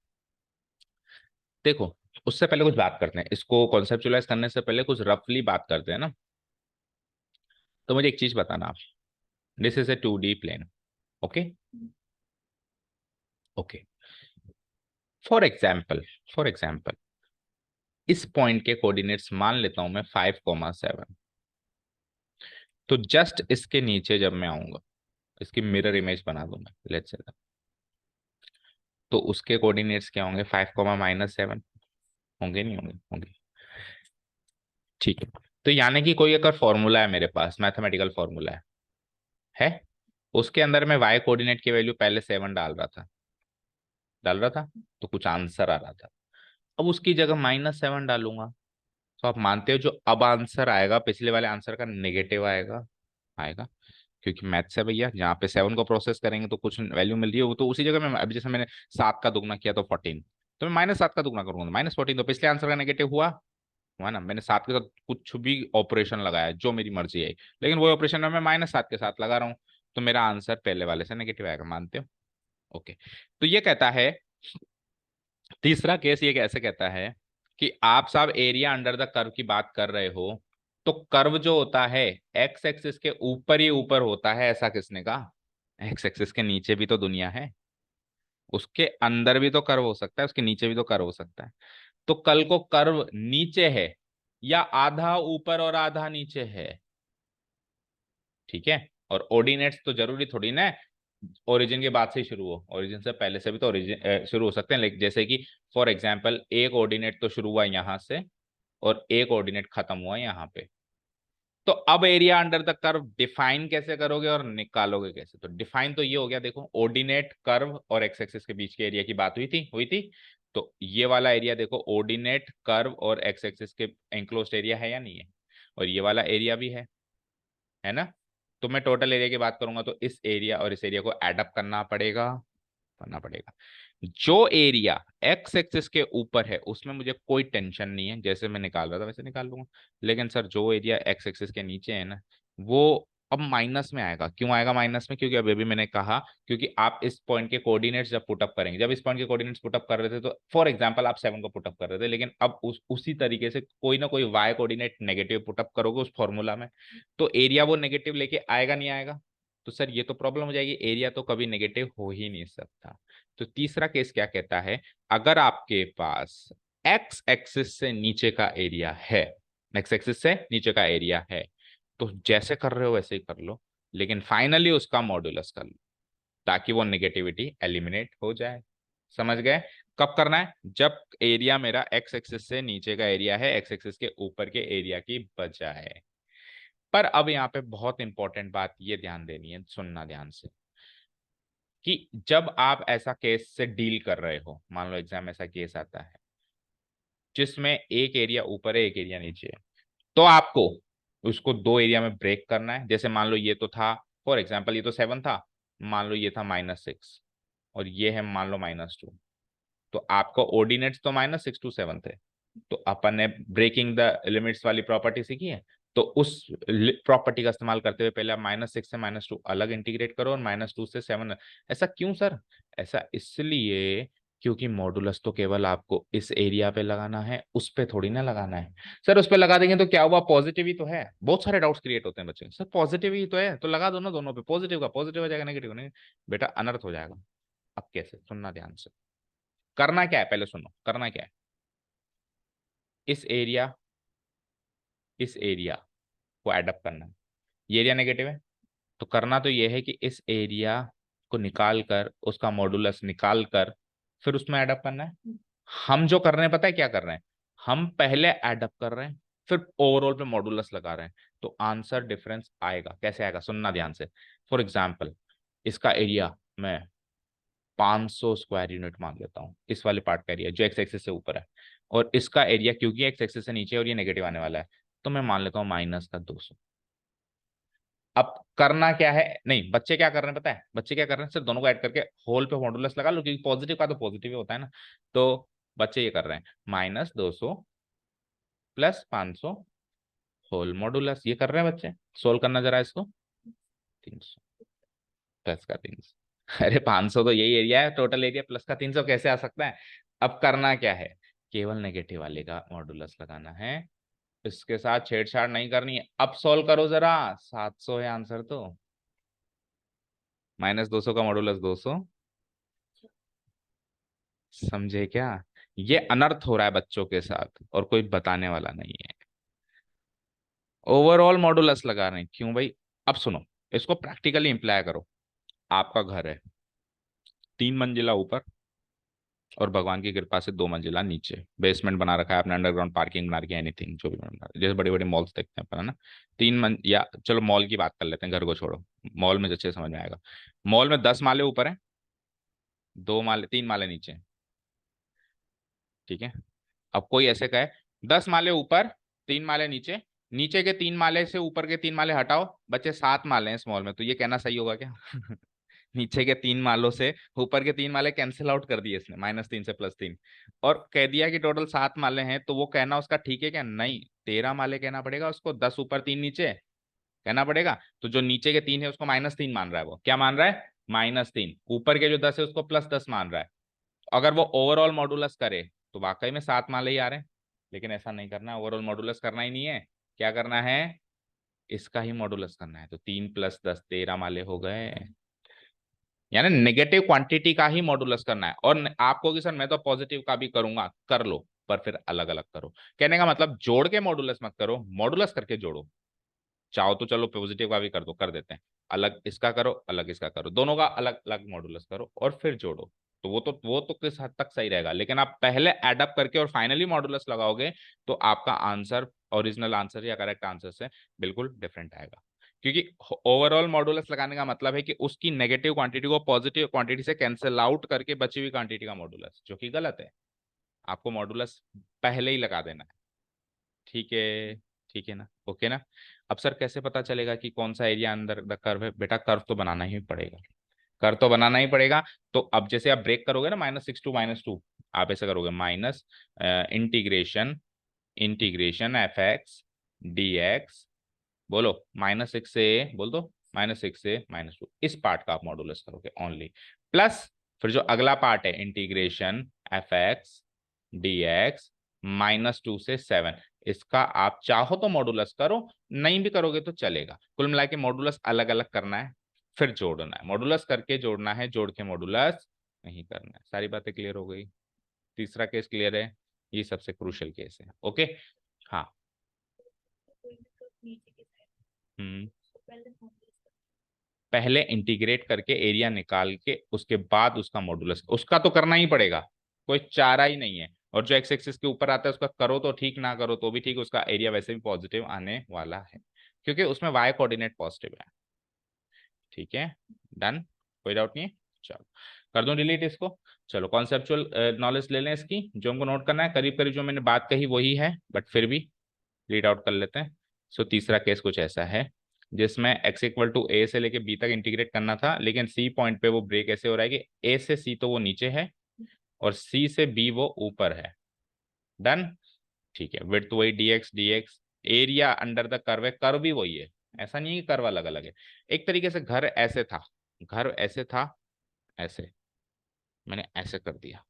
Speaker 1: देखो, उससे पहले कुछ बात करते हैं, इसको कॉन्सेप्चुलाइज करने से पहले कुछ रफली बात करते हैं ना। तो मुझे एक चीज बताना आप, this is a 2D plane. Okay, okay. For example, for example इस पॉइंट के कोऑर्डिनेट्स मान लेता हूं मैं 5,7। तो जस्ट इसके नीचे जब मैं आऊंगा, इसकी मिरर इमेज बना दूं मैं, लेट्स से, तो उसके कोऑर्डिनेट्स क्या होंगे? 5,-7 होंगे, नहीं होंगे? होंगे। ठीक है। तो यानी कि कोई अगर फॉर्मूला है मेरे पास, मैथमेटिकल फॉर्मूला है, उसके अंदर मैं वाई कोऑर्डिनेट की वैल्यू पहले 7 डाल रहा था, तो कुछ आंसर आ रहा था। अब उसकी जगह -7 डालूंगा, तो आप मानते हो जो अब आंसर आएगा पिछले वाले आंसर का नेगेटिव आएगा? आएगा, क्योंकि मैथ से भैया जहाँ पे 7 को प्रोसेस करेंगे तो कुछ वैल्यू मिल रही है, वो तो उसी जगह में, अभी जैसे मैंने 7 का दुगना किया तो 14, तो मैं -7 का दुगना करूंगा -14, तो पिछले आंसर का नेगेटिव हुआ ना। मैंने 7 के साथ कुछ भी ऑपरेशन लगाया, जो मेरी मर्जी है, लेकिन वो ऑपरेशन में मैं -7 के साथ लगा रहा हूँ, तो मेरा आंसर पहले वाले से नेगेटिव आएगा, मानते हो? ओके। तो ये कहता है, तीसरा केस ये कैसे कहता है कि आप साहब एरिया अंडर द कर्व की बात कर रहे हो, तो कर्व जो होता है एक्स एक्सिस के ऊपर ही ऊपर होता है, ऐसा किसने कहा? एक्स एक्सिस के नीचे भी तो दुनिया है, उसके अंदर भी तो कर्व हो सकता है, उसके नीचे भी तो कर्व हो सकता है। तो कल को कर्व नीचे है या आधा ऊपर और आधा नीचे है, ठीक है? और ऑर्डिनेट्स तो जरूरी थोड़ी ना ओरिजिन के बाद से ही शुरू हो, ओरिजिन से पहले से भी तो ओरिजिन शुरू हो सकते हैं, लेकिन जैसे कि फॉर एग्जांपल एक ऑर्डिनेट तो शुरू हुआ यहां से और एक ऑर्डिनेट खत्म हुआ यहाँ पे। तो अब area under the curve define कैसे करोगे और निकालोगे कैसे? तो डिफाइन तो ये हो गया, देखो ऑर्डिनेट कर्व और एक्स एक्सिस के बीच के एरिया की बात हुई थी। तो ये वाला एरिया देखो, ऑर्डिनेट कर्व और एक्स एक्सिस के एंक्लोज्ड एरिया है या नहीं है? और ये वाला एरिया भी है ना? तो मैं टोटल एरिया की बात करूंगा तो इस एरिया और इस एरिया को एडअप करना पड़ेगा। जो एरिया एक्स एक्सिस के ऊपर है उसमें मुझे कोई टेंशन नहीं है, जैसे मैं निकाल रहा था वैसे निकाल लूंगा। लेकिन सर जो एरिया एक्स एक्सिस के नीचे है ना, वो अब माइनस में आएगा। क्यों आएगा माइनस में? क्योंकि अभी मैंने कहा, क्योंकि आप इस पॉइंट के कोऑर्डिनेट्स जब पुटअप करेंगे, जब इस पॉइंट के कोऑर्डिनेट्स पुटअप कर रहे थे, तो फॉर एग्जांपल आप 7 को पुटअप कर रहे थे, लेकिन अब उसी तरीके से कोई ना कोई वाई कोऑर्डिनेट नेगेटिव पुटअप करोगे उस फॉर्मूला में, तो एरिया वो नेगेटिव लेके आएगा, नहीं आएगा? तो सर ये तो प्रॉब्लम हो जाएगी, एरिया तो कभी नेगेटिव हो ही नहीं सकता। तो तीसरा केस क्या कहता है, अगर आपके पास एक्स एक्सिस से नीचे का एरिया है, एक्स एक्सिस से नीचे का एरिया है, तो जैसे कर रहे हो वैसे ही कर लो, लेकिन फाइनली उसका मॉड्यूलस कर लो, ताकि वो नेगेटिविटी एलिमिनेट हो जाए। समझ गए? कब करना है? जब एरिया मेरा एक्स एक्सिस से नीचे का एरिया है एक्स एक्सिस के ऊपर के एरिया की बजाय। पर अब यहाँ पे बहुत इंपॉर्टेंट बात ये ध्यान देनी है, सुनना ध्यान से, कि जब आप ऐसा केस से डील कर रहे हो, मान लो एग्जाम में ऐसा केस आता है जिसमें एक एरिया ऊपर है एक एरिया नीचे है, तो आपको उसको दो एरिया में ब्रेक करना है। जैसे मान लो ये तो था, फॉर एग्जाम्पल ये तो 7 था, मान लो ये था -6, और ये है मान लो -2। तो आपका ऑर्डिनेट्स तो -6 to 7 थे, तो अपन ने ब्रेकिंग द लिमिट्स वाली प्रॉपर्टी सीखी है। तो उस प्रॉपर्टी का इस्तेमाल करते हुए पहले आप -6 से -2 अलग इंटीग्रेट करो और -2 से 7। ऐसा क्यों सर? ऐसा इसलिए क्योंकि मॉडुलस तो केवल आपको इस एरिया पे लगाना है, उस पे थोड़ी ना लगाना है। सर उस पे लगा देंगे तो क्या हुआ? पॉजिटिव ही तो है। बहुत सारे डाउट्स क्रिएट होते हैं बच्चे, सर पॉजिटिव ही तो है तो लगा दो ना दोनों पे, पॉजिटिव का पॉजिटिव हो जाएगा, नेगेटिव नहीं। बेटा अनर्थ हो जाएगा। अब कैसे? सुनना ध्यान से। करना क्या है पहले सुनो, करना क्या है? इस एरिया, इस एरिया को एडअप करना है। ये एरिया नेगेटिव है, तो करना तो ये है कि इस एरिया को निकाल कर, उसका मॉडुलस निकाल कर, फिर उसमें एडअप करना है। हम जो कर रहे हैं पता है क्या कर रहे हैं? हम पहले एडअप कर रहे हैं, फिर ओवरऑल पे मॉडुलस लगा रहे हैं, तो आंसर डिफरेंस आएगा। कैसे आएगा? सुनना ध्यान से। फॉर एग्जाम्पल इसका एरिया मैं 500 स्क्वायर यूनिट मान लेता हूँ, इस वाले पार्ट का एरिया जो एक्स एक्सिस से ऊपर है, और इसका एरिया क्योंकि एक्स एक्सिस से नीचे है और ये नेगेटिव आने वाला है, तो मैं मान लेता हूँ -200। अब करना क्या है? नहीं, बच्चे क्या कर रहे हैं पता है? बच्चे क्या कर रहे हैं, सिर्फ दोनों को ऐड करके होल पे मॉडुलस लगा लो, क्योंकि पॉजिटिव का तो पॉजिटिव ही होता है ना। तो बच्चे ये कर रहे हैं -200 + 500 होल मॉडुलस, ये कर रहे हैं बच्चे। सोल्व करना जरा इसको। 300 प्लस का 300, अरे 500 तो यही एरिया है, टोटल एरिया प्लस का 300 कैसे आ सकता है। अब करना क्या है, केवल नेगेटिव वाले का मॉडुलस लगाना है, इसके साथ छेड़छाड़ नहीं करनी है। अब सोल्व करो जरा, 700 है आंसर तो। -200 का मॉडुलस 200, समझे क्या। ये अनर्थ हो रहा है बच्चों के साथ और कोई बताने वाला नहीं है। ओवरऑल मॉडुलस लगा रहे हैं क्यों भाई। अब सुनो, इसको प्रैक्टिकली इंप्लाई करो। आपका घर है 3 मंजिला ऊपर और भगवान की कृपा से 2 मंजिला नीचे, बेसमेंट बना रखा है आपने, अंडरग्राउंड पार्किंग बना रखी है, एनीथिंग जो भी बना रखा है, जैसे बड़े बड़े मॉल्स देखते हैं अपन, है ना। या चलो मॉल की बात कर लेते हैं, घर को छोड़ो, मॉल में अच्छे समझ में आएगा। मॉल में 10 माले ऊपर है, 2 माले 3 माले नीचे हैं, ठीक है। अब कोई ऐसे कहे 10 माले ऊपर 3 माले नीचे, नीचे के 3 माले से ऊपर के 3 माले हटाओ, बच्चे 7 माले हैं इस मॉल में, तो ये कहना सही होगा क्या। नीचे के 3 मालों से ऊपर के 3 माले कैंसिल आउट कर दिए इसने, -3 से +3, और कह दिया कि टोटल 7 माले हैं, तो वो कहना उसका ठीक है क्या, नहीं, 13 माले कहना पड़ेगा उसको, 10 ऊपर 3 नीचे कहना पड़ेगा। तो जो नीचे के 3 है उसको -3 मान रहा है, वो क्या मान रहा है, -3, ऊपर के जो 10 है उसको +10 मान रहा है। अगर वो ओवरऑल मॉडुलस करे तो वाकई में 7 माले ही आ रहे हैं, लेकिन ऐसा नहीं करना है, ओवरऑल मॉडुलस करना ही नहीं है। क्या करना है, इसका ही मॉडुलस करना है, तो 3 + 10 13 माले हो गए, यानी नेगेटिव क्वांटिटी का ही मॉडुलस करना है। और आपको कि सर मैं तो पॉजिटिव का भी करूंगा, कर लो, पर फिर अलग अलग करो। कहने का मतलब जोड़ के मॉडुलस मत करो, मॉडुलस करके जोड़ो। चाहो तो चलो पॉजिटिव का भी कर दो, कर देते हैं, अलग इसका करो अलग इसका करो, दोनों का अलग अलग मॉडुलस करो और फिर जोड़ो। तो वो तो किस हद तक सही रहेगा, लेकिन आप पहले एडअप करके और फाइनली मॉडुलस लगाओगे तो आपका आंसर ओरिजिनल आंसर या करेक्ट आंसर से बिल्कुल डिफरेंट आएगा। क्योंकि ओवरऑल मॉडुलस लगाने का मतलब है कि उसकी नेगेटिव क्वांटिटी को पॉजिटिव क्वांटिटी से कैंसिल आउट करके बची हुई क्वांटिटी का मॉडुलस, जो कि गलत है। आपको मॉडुलस पहले ही लगा देना है, ठीक है। ठीक है ना, ओके ना। अब सर कैसे पता चलेगा कि कौन सा एरिया अंदर द कर्व है, बेटा कर्व तो बनाना ही पड़ेगा, कर्व तो बनाना ही पड़ेगा। तो अब जैसे आप ब्रेक करोगे ना, -6 to -2, आप ऐसे करोगे minus integration integration f(x) dx, बोलो -6 से, बोल दो -6 से -2, इस पार्ट का आप मॉडुलस करोगे ओनली, प्लस फिर जो अगला पार्ट है इंटीग्रेशन f(x) dx -2 से 7, इसका आप चाहो तो मॉडुलस करो, नहीं भी करोगे तो चलेगा। कुल मिला के मॉडुलस अलग अलग करना है, फिर जोड़ना है, मॉडुलस करके जोड़ना है, जोड़ के मॉडुलस नहीं करना है। सारी बातें क्लियर हो गई। तीसरा केस क्लियर है, ये सबसे क्रूशियल केस है, ओके। हाँ। हम्म। पहले इंटीग्रेट करके एरिया निकाल के उसके बाद उसका मॉडुलस, उसका तो करना ही पड़ेगा, कोई चारा ही नहीं है। और जो एक्स एक्सिस के ऊपर आता है उसका करो तो ठीक, ना करो तो भी ठीक, उसका एरिया वैसे भी पॉजिटिव आने वाला है, क्योंकि उसमें वाई कोऑर्डिनेट पॉजिटिव है, ठीक है। डन, कोई डाउट नहीं है। चलो कर दूं डिलीट इसको। चलो कॉन्सेप्चुअल नॉलेज ले लें इसकी, जो हमको नोट करना है, करीब करीब जो मैंने बात कही वही है, बट फिर भी रीड आउट कर लेते हैं। सो तीसरा केस कुछ ऐसा है, जिसमें x = a से लेके b तक इंटीग्रेट करना था, लेकिन c पॉइंट पे वो ब्रेक ऐसे हो रहा है कि a से c तो वो नीचे है और c से b वो ऊपर है। डन, ठीक है। विड्थ वही dx, area under the curve है, कर्व भी वही है, ऐसा नहीं है कि कर्व अलग अलग है। एक तरीके से घर ऐसे था, घर ऐसे था, ऐसे मैंने ऐसे कर दिया,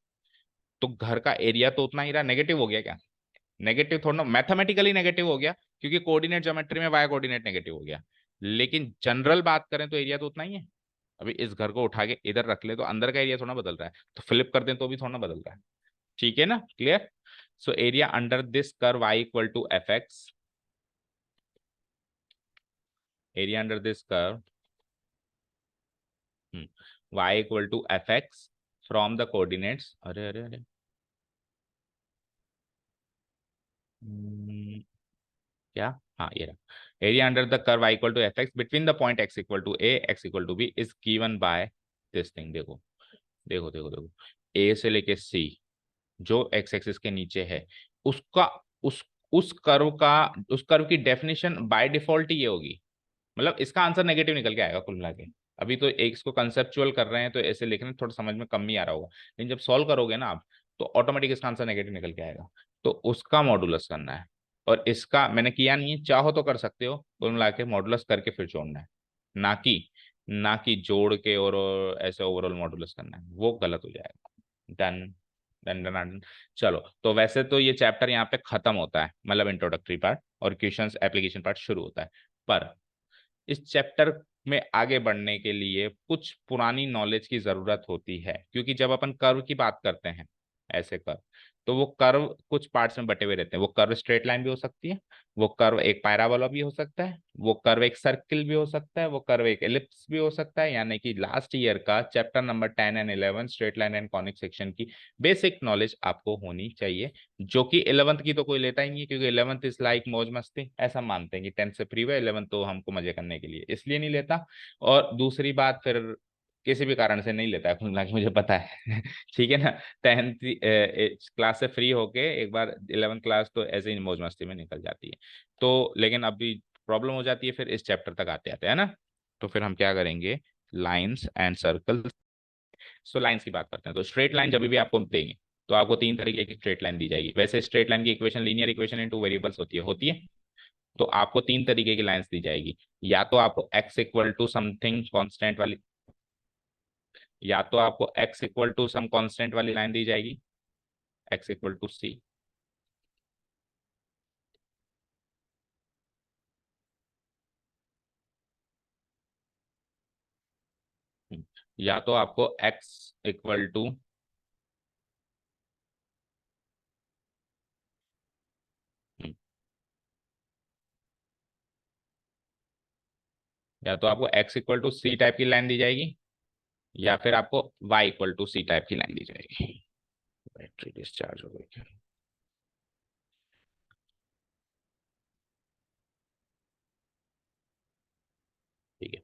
Speaker 1: तो घर का एरिया तो उतना ही रहा, नेगेटिव हो गया क्या, नेगेटिव थोड़ा ना, मैथमेटिकली नेगेटिव हो गया, क्योंकि कोऑर्डिनेट ज्योमेट्री में वाई कोऑर्डिनेट नेगेटिव हो गया, लेकिन जनरल बात करें तो एरिया तो उतना ही है। अभी इस घर को उठा के इधर रख ले तो अंदर का एरिया थोड़ा बदल रहा है, तो फ्लिप कर दें तो भी थोड़ा बदल रहा है, ठीक है ना, clear. So area under this curve y = fx, area under this curve y = fx from the coordinates, अरे अरे अरे, क्या, हाँ ये रहा, area under the curve y = fx between the point x = a x = b is given by this thing. देखो देखो देखो देखो, a से लेके c जो x एक्सिस के नीचे है, उसका उस उस कर्व की डेफिनेशन बाय डिफॉल्ट ही ये होगी, मतलब इसका आंसर नेगेटिव निकल के आएगा कुल मिला के। अभी तो एक इसको कंसेप्चुअल कर रहे हैं तो ऐसे लिखने थोड़ा समझ में कम ही आ रहा होगा, लेकिन जब सॉल्व करोगे ना आप, तो ऑटोमेटिक इसका आंसर नेगेटिव निकल के आएगा। तो उसका मॉडुलस करना है, और इसका मैंने किया नहीं है, चाहो तो कर सकते हो, कुल मिला के मॉडुलस करके फिर जोड़ना है, ना कि जोड़ के और ऐसे ओवरऑल मॉडुलस करना है, वो गलत हो जाएगा। Done done done done. चलो, तो वैसे तो ये चैप्टर यहाँ पे खत्म होता है, मतलब इंट्रोडक्टरी पार्ट, और क्वेश्चंस एप्लीकेशन पार्ट शुरू होता है। पर इस चैप्टर में आगे बढ़ने के लिए कुछ पुरानी नॉलेज की जरूरत होती है, क्योंकि जब अपन कर्व की बात करते हैं, ऐसे कर्व, तो वो कर्व कुछ पार्ट्स में बटे हुए रहते हैं। वो कर्व स्ट्रेट लाइन भी हो सकती है, वो कर्व एक पैराबोला भी हो सकता है, वो कर्व एक सर्किल भी हो सकता है, वो कर्व एक एलिप्स भी हो सकता है। यानी कि लास्ट ईयर का chapter number 10 and 11 straight line and conic section की बेसिक नॉलेज आपको होनी चाहिए, जो कि 11th की तो कोई लेता ही नहीं है, क्योंकि 11th इज लाइक मौज मस्ती, ऐसा मानते हैं कि 10th से फ्री हुआ, 11th तो हमको मजे करने के लिए, इसलिए नहीं लेता। और दूसरी बात, फिर किसी भी कारण से नहीं लेता है कुल मिला के, मुझे पता है ठीक है ना। 10th क्लास से फ्री होके एक बार 11th क्लास तो ऐसे ही मौज मस्ती में निकल जाती है। तो लेकिन अभी प्रॉब्लम हो जाती है फिर इस चैप्टर तक आते आते, है ना। तो फिर हम क्या करेंगे, lines and circle. So lines की बात करते हैं, तो स्ट्रेट लाइन जब भी आपको देंगे तो आपको तीन तरीके की स्ट्रेट लाइन दी जाएगी। वैसे स्ट्रेट लाइन की equation linear equation in two variables होती है। तो आपको तीन तरीके की लाइंस दी जाएगी, या तो आपको x equal to something constant वाली, या तो आपको x equal to some constant वाली लाइन दी जाएगी, x इक्वल टू सी, या तो आपको x इक्वल टू, या तो आपको x equal to c type की लाइन दी जाएगी, या फिर आपको y equal to c type की लाइन दी जाएगी। बैटरी डिस्चार्ज हो गई क्या? ठीक है।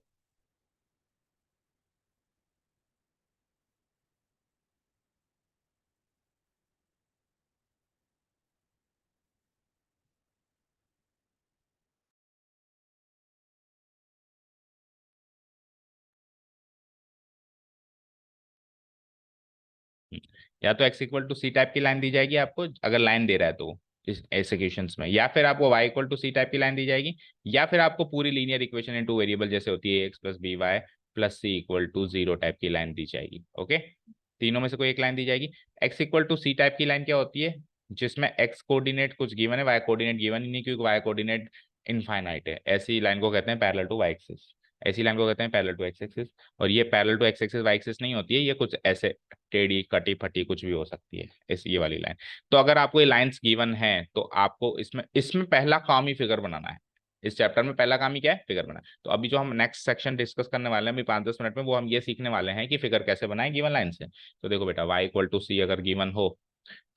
Speaker 1: या तो x equal to c type की लाइन दी जाएगी आपको, अगर लाइन दे रहा है तो इस एग्जीक्यूशंस में, या फिर आपको y equal to c type की लाइन दी जाएगी, या फिर आपको पूरी लीनियर इक्वेशन इनटू वेरिएबल जैसे होती है x plus b y plus c equal to zero type की लाइन दी जाएगी। ओके, तीनों में से कोई एक लाइन दी जाएगी। x equal to c type की लाइन क्या होती है, जिसमें x कोऑर्डिनेट कुछ गिवन है, y कोऑर्डिनेट गिवन ही नहीं, क्योंकि y कोऑर्डिनेट इनफाइनाइट है। ऐसी लाइन को कहते हैं पैरेलल टू y एक्सिस, ऐसी लाइन को कहते हैं पैरेलल टू x एक्सिस। और ये parallel to x axis y axis नहीं होती है, ये कुछ ऐसे टेढ़ी कटी फटी कुछ भी हो सकती है, इस ये वाली लाइन। तो अगर आपको ये लाइंस गिवन है तो आपको इसमें इसमें पहला काम ही फिगर बनाना है। इस चैप्टर में पहला काम ही क्या है, फिगर बनाना। तो अभी जो हम नेक्स्ट सेक्शन डिस्कस करने वाले हैं अभी 5-10 मिनट में, वो हम ये सीखने वाले हैं कि फिगर कैसे बनाए गिवन लाइन से। तो देखो बेटा, y इक्वल टू सी अगर गिवन हो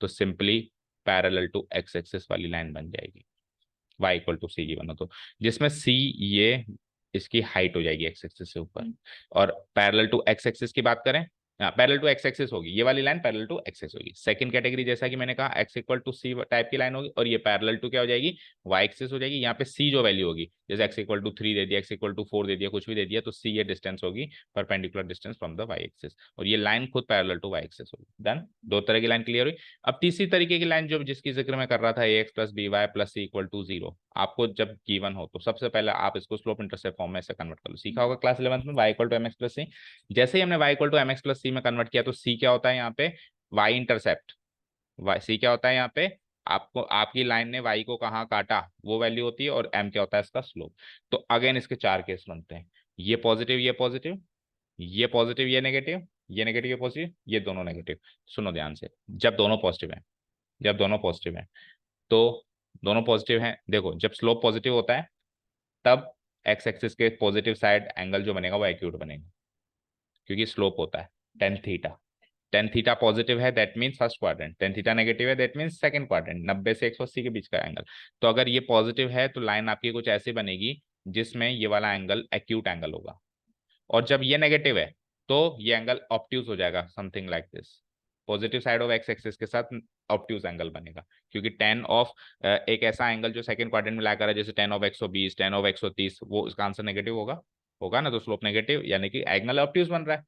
Speaker 1: तो simply parallel to x axis वाली लाइन बन जाएगी, y equal to c given हो तो, जिसमें c ये इसकी हाइट हो जाएगी x एक्सिस से ऊपर। और पैरेलल टू x एक्सिस की बात करें, हाँ पैरेलल टू x एक्सिस होगी, ये वाली line parallel to x axis होगी। सेकंड कैटेगरी जैसा कि मैंने कहा x equal to c type की लाइन होगी, और ये पैरेलल टू क्या हो जाएगी, y एक्सिस हो जाएगी। यहाँ पे c जो वैल्यू होगी, जैसे x इक्वल टू 3 दे दिया, x इक्वल टू 4 दे दिया, कुछ भी दे दिया, तो c ये डिस्टेंस होगी, perpendicular distance from the y axis, और ये लाइन खुद पैरेलल टू y एक्सिस होगी। डन, दो तरह की लाइन क्लियर हुई। अब तीसरी तरीके की लाइन जो जिसकी जिक्र मैं कर रहा था, ax plus b y plus c equal to zero, आपको जब गिवन हो तो सबसे पहले आप इसको स्लोप इंटरसेप्ट फॉर्म में से कन्वर्ट कर लो। सीखा होगा क्लास 11th में y equal to M x plus c. जैसे ही हमने y equal to M x plus c में कन्वर्ट किया तो c क्या होता है यहाँ पे, y इंटरसेप्ट, y c क्या होता है यहाँ पे, आपको आपकी लाइन ने y को कहाँ काटा वो वैल्यू होती है, और m क्या होता है इसका स्लोप। तो अगेन इसके चार केस बनते हैं, ये पॉजिटिव ये पॉजिटिव, ये पॉजिटिव ये नेगेटिव, ये नेगेटिव ये पॉजिटिव, ये दोनों नेगेटिव। सुनो ध्यान से, जब दोनों पॉजिटिव है, जब दोनों पॉजिटिव है तो, दोनों पॉजिटिव हैं, देखो जब स्लोप पॉजिटिव होता है तब एक्स एक्सिस के पॉजिटिव साइड एंगल जो बनेगा वो एक्यूट बनेगा, क्योंकि स्लोप होता है tan theta. Tan theta positive है that means first quadrant, tan theta negative है दैट मीन्स सेकंड क्वाड्रेंट, 90 से 180 के बीच का एंगल। तो अगर ये पॉजिटिव है तो लाइन आपकी कुछ ऐसी बनेगी जिसमें ये वाला एंगल एक्यूट एंगल होगा, और जब ये नेगेटिव है तो ये एंगल ऑब्ट्यूज हो जाएगा, something like this. Positive side of x axis के साथ ऑब्ट्यूज एंगल बनेगा, क्योंकि टेन ऑफ एक ऐसा एंगल जो सेकंड क्वाड्रेंट में लाया कर है, जैसे टेन ऑफ 120 टेन ऑफ 130, वो इसका आंसर नेगेटिव होगा, होगा ना, तो स्लोप नेगेटिव यानी कि एंगल ऑब्ट्यूज बन रहा है।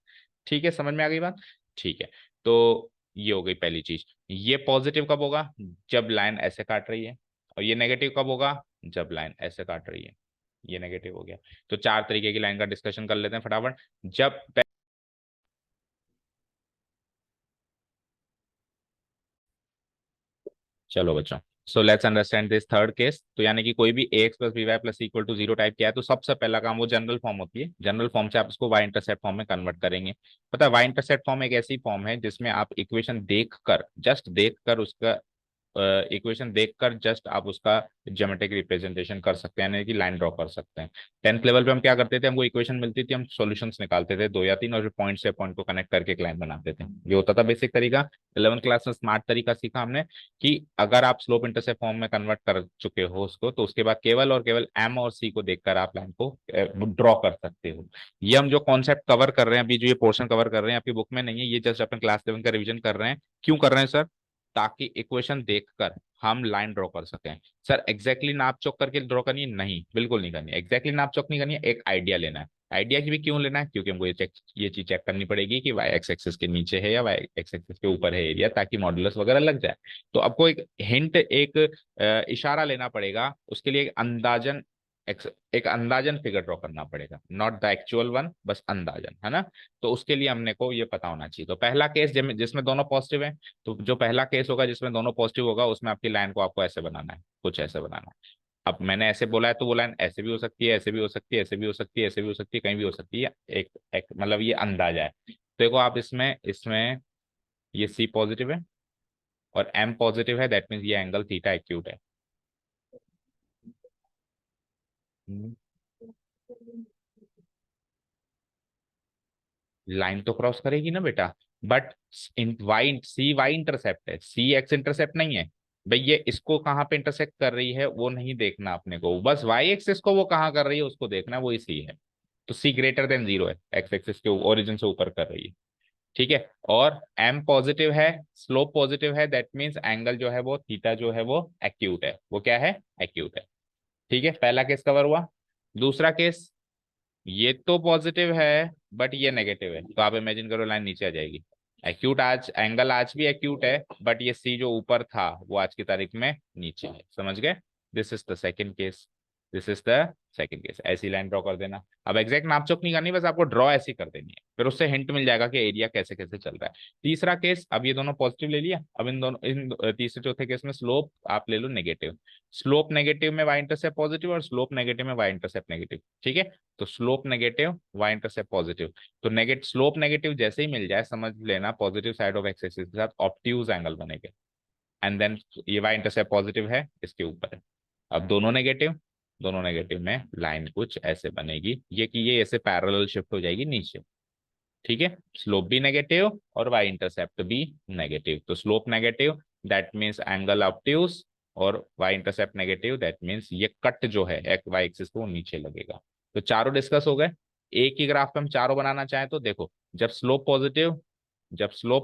Speaker 1: ठीक है, समझ में आ गई बात। ठीक है, तो ये हो गई पहली चीज। ये पॉजिटिव कब होगा, जब लाइन ऐसे काट रही है, और ये नेगेटिव कब होगा, जब लाइन ऐसे काट रही है। ये नेगेटिव हो गया। तो चार तरीके की लाइन का डिस्कशन कर लेते हैं फटाफट। जब चलो बच्चों, so let's understand this third case. तो यानी कि कोई भी ax plus b y plus equal to zero type किया है, तो सबसे पहला काम, वो जनरल फॉर्म होती है, जनरल फॉर्म से आप उसको वाई इंटरसेप्ट फॉर्म में कन्वर्ट करेंगे। पता है वाई इंटरसेप्ट फॉर्म एक ऐसी फॉर्म है जिसमें आप इक्वेशन देखकर, जस्ट देखकर उसका इक्वेशन देखकर जस्ट आप उसका ज्योमेट्रिक रिप्रेजेंटेशन कर सकते हैं, यानी कि लाइन ड्रॉ कर सकते हैं। 10th लेवल पे हम क्या करते थे, हमको इक्वेशन मिलती थी, हम सॉल्यूशंस निकालते थे दो या तीन, और फिर पॉइंट से पॉइंट को कनेक्ट करके एक लाइन बनाते थे। ये होता था बेसिक तरीका। 11th क्लास में स्मार्ट तरीका सीखा हमने कि अगर आप स्लोप इंटरसेप्ट फॉर्म में कन्वर्ट कर चुके हो उसको, तो उसके बाद केवल और केवल एम और सी को देखकर आप लाइन को ड्रॉ कर सकते हो। ये हम जो कॉन्सेप्ट कवर कर रहे हैं अभी, जो ये पोर्शन कवर कर रहे हैं, आपकी बुक में नहीं है, ये जस्ट अपने क्लास 11 का रिविजन कर रहे हैं। क्यों कर रहे हैं सर, ताकि इक्वेशन देखकर हम लाइन ड्रॉ कर सकें। सर एग्जैक्टली नाप चौक करके ड्रॉ करनी है, नहीं बिल्कुल नहीं करनी है, एग्जैक्टली नाप चौक नहीं करनी है, एक आइडिया लेना है। आइडिया की भी क्यों लेना है, क्योंकि हमको ये चीज चेक करनी पड़ेगी कि वाई एक्स एक्सिस के नीचे है या वाई एक्स एक्सिस के ऊपर है एरिया, ताकि मॉडुलस वगैरह लग जाए। तो आपको एक हिंट, एक इशारा लेना पड़ेगा, उसके लिए एक अंदाजन फिगर ड्रॉ करना पड़ेगा, नॉट द एक्चुअल वन, बस अंदाजन, है ना। तो उसके लिए हमने को ये पता होना चाहिए। तो पहला केस जिसमें दोनों पॉजिटिव है, तो जो पहला केस होगा जिसमें दोनों पॉजिटिव होगा, उसमें आपकी लाइन को आपको ऐसे बनाना है, कुछ ऐसे बनाना है। अब मैंने ऐसे बोला है, तो वो लाइन ऐसे भी हो सकती है, ऐसे भी हो सकती है, ऐसे भी हो सकती है, ऐसे भी हो सकती है, कहीं भी हो सकती है। एक मतलब ये अंदाजा है। तो देखो आप इसमें इसमें ये सी पॉजिटिव है और एम पॉजिटिव है, दैट मीन्स ये एंगल थीटा एक्यूट है। हम्म, लाइन तो क्रॉस करेगी ना बेटा, बट वाई इंटरसेप्ट है, सी एक्स इंटरसेप्ट नहीं है। भाई ये इसको कहाँ पे इंटरसेक्ट कर रही है वो नहीं देखना अपने को, बस वाई एक्सिस को वो कहाँ कर रही है उसको देखना है, वो सी है। तो सी ग्रेटर देन जीरो है, एक्स एक्सिस के ओरिजिन से ऊपर कर रही है। ठीक है। और एम पॉजिटिव है, स्लोप पॉजिटिव है, दैट मीन्स एंगल जो है वो थीटा जो है वो एक्यूट है, वो क्या है, एक्यूट है। ठीक है, पहला केस कवर हुआ। दूसरा केस, ये तो पॉजिटिव है बट ये नेगेटिव है, तो आप इमेजिन करो लाइन नीचे आ जाएगी। एक्यूट आज एंगल आज भी एक्यूट है, बट ये सी जो ऊपर था वो आज की तारीख में नीचे है, समझ गए। This is the second case, this is the second case. ऐसी लाइन ड्रॉ कर देना। अब एग्जैक्ट नापचोक नहीं करनी, बस आपको ड्रॉ ऐसी कर देनी है, फिर उससे हिंट मिल जाएगा कि एरिया कैसे कैसे चल रहा है। तीसरा केस, अब ये दोनों पॉजिटिव ले लिया, अब इन तीसरे चौथे केस में स्लोप आप ले लो नेगेटिव। स्लोप नेगेटिव में वाई इंटरसेप्ट पॉजिटिव, और स्लोप नेगेटिव में वाई इंटरसेप्ट नेगेटिव। ठीक है। तो slope negative, y intercept positive. तो स्लोप नेगेटिव जैसे ही मिल जाए, समझ लेना positive side of x axis के साथ ऑब्ट्यूज एंगल बनेगा। एंड देन ये वाई इंटरसेप्ट पॉजिटिव है, इसके ऊपर है। अब दोनों नेगेटिव में लाइन कुछ ऐसे बनेगी, ये कि ये ऐसे पैरेलल शिफ्ट हो जाएगी नीचे। ठीक है। स्लोप भी नेगेटिव और वाई इंटरसेप्ट भी नेगेटिव, तो slope negative that means angle obtuse, और y intercept negative that means ये कट जो है एक वाई एक्सिस को नीचे लगेगा। तो चारों डिस्कस हो गए। एक ही ग्राफ पे हम चारों बनाना चाहें तो देखो, जब स्लोप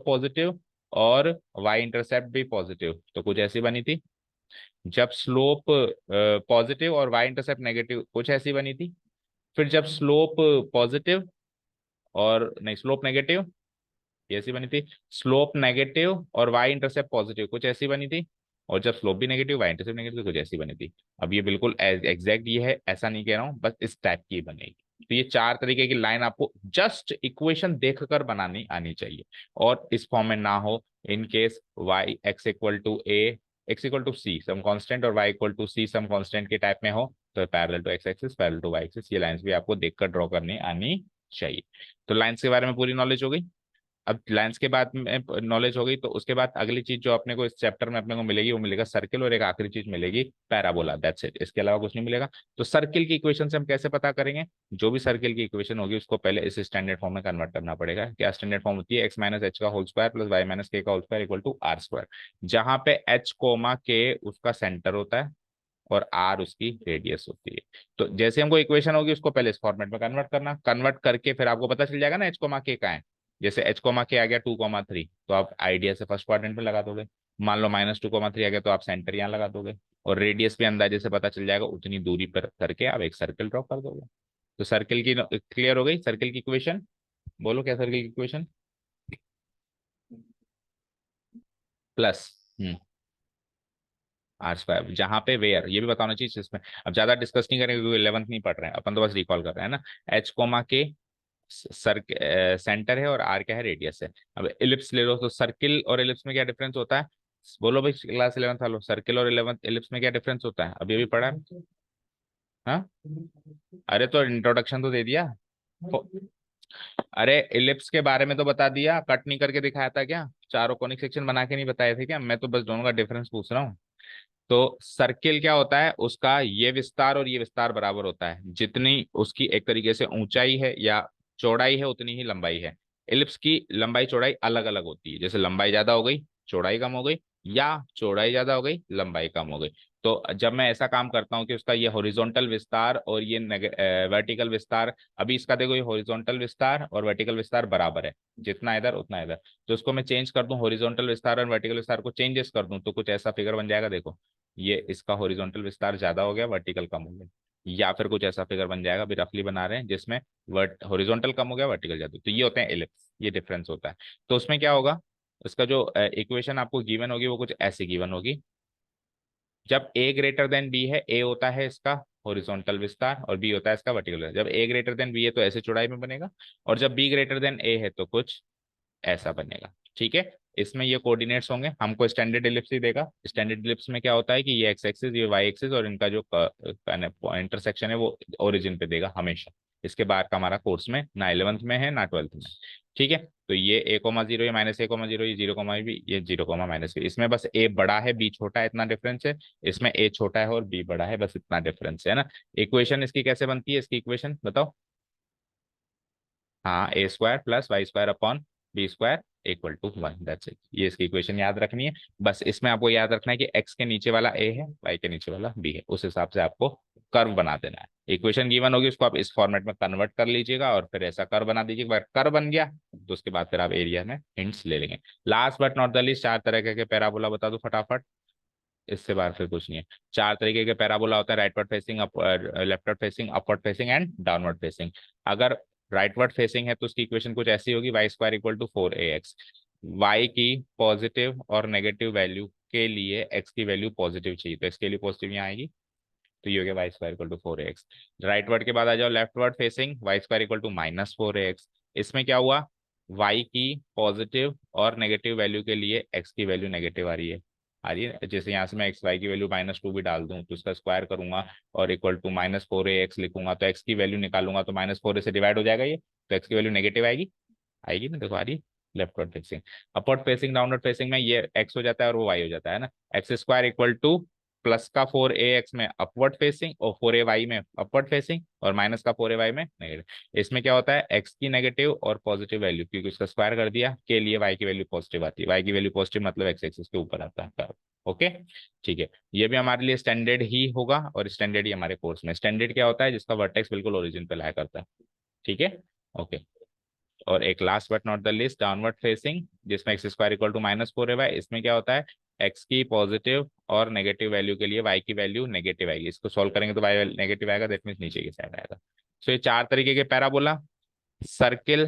Speaker 1: पॉजिटिव और वाई इंटरसेप्ट भी पॉजिटिव, तो कुछ ऐसी बनी थी। जब स्लोप पॉजिटिव और वाई इंटरसेप्ट नेगेटिव, कुछ ऐसी बनी थी। फिर जब स्लोप पॉजिटिव और नहीं स्लोप नेगेटिव, ये ऐसी बनी थी। स्लोप नेगेटिव और वाई इंटरसेप्ट पॉजिटिव, कुछ ऐसी बनी थी। और जब स्लोप भी नेगेटिव, वाई इंटरसेप्ट नेगेटिव, कुछ ऐसी बनी थी। अब ये बिल्कुल एग्जैक्ट ये है ऐसा नहीं कह रहा हूँ, बस इस टाइप की बनेगी। तो ये चार तरीके की लाइन आपको जस्ट इक्वेशन देखकर बनानी आनी चाहिए, और इस फॉर्म में ना हो। In case y x equal to a, x equal to c some constant, और y equal to c some constant के टाइप में हो, तो parallel to x axis, parallel to y axis, ये लाइंस भी आपको देखकर ड्रॉ करनी आनी चाहिए। तो लाइंस के बारे में पूरी नॉलेज हो गई। अब लाइंस के बाद में नॉलेज हो गई, तो उसके बाद अगली चीज जो अपने को इस चैप्टर में अपने को मिलेगी, वो मिलेगा सर्किल, और एक आखिरी चीज मिलेगी पैराबोला, दैट्स इट, इसके अलावा कुछ नहीं मिलेगा। तो सर्किल की इक्वेशन से हम कैसे पता करेंगे, जो भी सर्किल की इक्वेशन होगी उसको पहले इस स्टैंडर्ड फॉर्म में कन्वर्ट करना पड़ेगा। क्या स्टैंडर्ड फॉर्म होती है, एक्स माइनस एच का whole square plus y minus k का whole square equal to r square, जहां पे एच कोमा के उसका सेंटर होता है और आर उसकी रेडियस होती है। तो जैसे हमको इक्वेशन होगी उसको पहले इस फॉर्मेट में कन्वर्ट करना, कन्वर्ट करके फिर आपको पता चल जाएगा ना एच कोमा के का है। जैसे एच कोमा के आ गया 2,3, तो आप आइडिया से फर्स्ट क्वाड्रेंट में लगा दोगे। मान लो -2,3 आ गया, तो आप सेंटर यहाँ लगा दोगे, और रेडियस भी अंदाजे से पता चल जाएगा, उतनी दूरी पर करके आप एक सर्कल ड्रॉ कर दोगे। तो सर्किल की क्लियर हो गई, सर्किल की इक्वेशन। बोलो क्या सर्किल की इक्वेशन। प्लस आर स्क्वायर, जहां पे वेयर ये भी बताना चाहिए इसमें। अब ज्यादा डिस्कस नहीं करेंगे क्योंकि 11th नहीं पढ़ रहे हैं अपन, तो बस रिकॉल कर रहे हैं ना। एच कोमा के सर सेंटर है और आर क्या है, रेडियस है। अब इलिप्स ले लो, तो सर्किल और इलिप्स में क्या डिफरेंस होता है? बोलो भाई, क्लास 11th वालों, सर्किल और 11th इलिप्स में क्या डिफरेंस होता है? अब ये भी पढ़ा है। हाँ, अरे तो इंट्रोडक्शन तो दे दिया। अरे इलिप्स के बारे में तो बता दिया, कट नहीं करके दिखाया था क्या? चारों कॉनिक सेक्शन बना के नहीं बताए थे क्या? मैं तो बस दोनों का डिफरेंस पूछ रहा हूँ। तो सर्किल क्या होता है, उसका ये विस्तार और ये विस्तार बराबर होता है, जितनी उसकी एक तरीके से ऊंचाई है या चौड़ाई है उतनी ही लंबाई है। इलिप्स की लंबाई चौड़ाई अलग अलग होती है, जैसे लंबाई ज्यादा हो गई चौड़ाई कम हो गई, या चौड़ाई ज्यादा हो गई लंबाई कम हो गई। तो जब मैं ऐसा काम करता हूँ कि उसका ये हॉरिजॉन्टल विस्तार और ये वर्टिकल विस्तार, अभी इसका देखो ये हॉरिजॉन्टल विस्तार और वर्टिकल विस्तार बराबर है, जितना इधर उतना इधर। तो उसको मैं चेंज कर दूं, हॉरिजॉन्टल विस्तार और वर्टिकल विस्तार को चेंजेस कर दूं, तो कुछ ऐसा फिगर बन जाएगा। देखो ये इसका हॉरिजॉन्टल विस्तार ज्यादा हो गया, वर्टिकल कम हो गया, या फिर कुछ ऐसा फिगर बन जाएगा, अभी रफली बना रहे हैं, जिसमें वर्ट हॉरिजॉन्टल कम हो गया वर्टिकल ज्यादा। तो ये होते हैं एलिप्स, ये डिफरेंस होता है। तो उसमें क्या होगा, इसका जो इक्वेशन आपको गिवन होगी वो कुछ ऐसी गिवन होगी। जब ए ग्रेटर देन बी है, ए होता है इसका हॉरिजॉन्टल विस्तार और बी होता है इसका वर्टिकल विस्तार। जब ए ग्रेटर देन बी है तो ऐसे चौड़ाई में बनेगा, और जब बी ग्रेटर देन ए है तो कुछ ऐसा बनेगा। ठीक है, इसमें ये कोऑर्डिनेट्स होंगे, हमको स्टैंडर्ड इलिप्स ही देगा। स्टैंडर्ड इलिप्स में क्या होता है कि ये एक्स एक्सिस ये वाई एक्सिस और इनका जो इंटरसेक्शन है वो ओरिजिन पे देगा हमेशा। इसके बाद का हमारा कोर्स में ना 11th में है ना 12th में। ठीक है, तो ये ए कोमा जीरो, ये माइनस ए कोमा जीरो, ये जीरो कोमा भी, ये जीरो कोमा माइनस बी, इसमें बस ए बड़ा है बी छोटा है, इतना डिफरेंस है। इसमें ए छोटा है और बी बड़ा है, बस इतना डिफरेंस है ना। इक्वेशन इसकी कैसे बनती है, इसकी इक्वेशन बताओ। हाँ, a square plus y square upon b square equal to 1, that's it. ये इसकी इक्वेशन याद रखनी है। बस इसमें आपको याद रखना है कि एक्स के नीचे वाला ए है, वाई के नीचे वाला बी है, उस हिसाब से आपको कर्व बना देना है। इक्वेशन गिवन होगी, उसको आप इस फॉर्मेट में कन्वर्ट कर लीजिएगा और फिर ऐसा कर्व बना दीजिएगा। कर्व बन गया तो उसके बाद फिर आप एरिया में हिंट्स ले लेंगे। Last but not the least, 4 तरह के पैराबोला बता दो फटाफट, इससे बाहर फिर कुछ नहीं है। 4 तरीके के पैराबोला होता है, rightward facing, leftward facing, upward facing and downward facing. अगर राइटवर्ड फेसिंग है तो उसकी इक्वेशन कुछ ऐसी होगी, y square equal to 4ax। Y की पॉजिटिव और नेगेटिव वैल्यू के लिए एक्स की वैल्यू पॉजिटिव चाहिए, तो एक्स के लिए पॉजिटिव यहाँ आएगी, तो ये हो गया y square equal to 4ax। Rightward के बाद आ जाओ leftward facing, y square equal to -4ax। इसमें क्या हुआ, वाई की पॉजिटिव और नेगेटिव वैल्यू के लिए एक्स की वैल्यू नेगेटिव आ रही है। जैसे यहाँ से मैं एक्स वाई की वैल्यू -2 भी डाल दूं तो उसका स्क्वायर करूंगा और इक्वल टू -4ax लिखूंगा, तो एक्स की वैल्यू निकालूंगा तो -4a से डिवाइड हो जाएगा ये, तो एक्स की वैल्यू नेगेटिव आएगी। आएगी ना, देखो आ रही। Leftward facing, upward facing, downward facing में ये एक्स हो जाता है और वो वाई हो जाता है ना। X square equal two plus का 4ax में अपवर्ड फेसिंग और 4ay में अपवर्ड फेसिंग और माइनस का 4ay में नेगेटिव। इसमें क्या होता है, एक्स की नेगेटिव और पॉजिटिव वैल्यू, क्योंकि उसका स्क्वायर कर दिया के लिए वाई की वैल्यू पॉजिटिव आती है, वाई की वैल्यू पॉजिटिव मतलब एक्स एक्सिस के ऊपर आता है। ओके, ठीक है, ये भी हमारे लिए स्टैंडर्ड ही होगा और स्टैंडर्ड ही हमारे कोर्स में। स्टैंडर्ड क्या होता है, जिसका वर्टेक्स बिल्कुल ओरिजिन पे लाया करता है। ठीक है, ओके। और एक last but not the least, downward facing, जिसमें x square equal to -4ay। इसमें क्या होता है, एक्स की पॉजिटिव और नेगेटिव वैल्यू के लिए वाई की वैल्यू नेगेटिव आएगी, इसको सॉल्व करेंगे तो वाई नेगेटिव आएगा, दैट मीन्स नीचे की साइड आएगा। सो ये 4 तरीके के पैराबोला, सर्किल,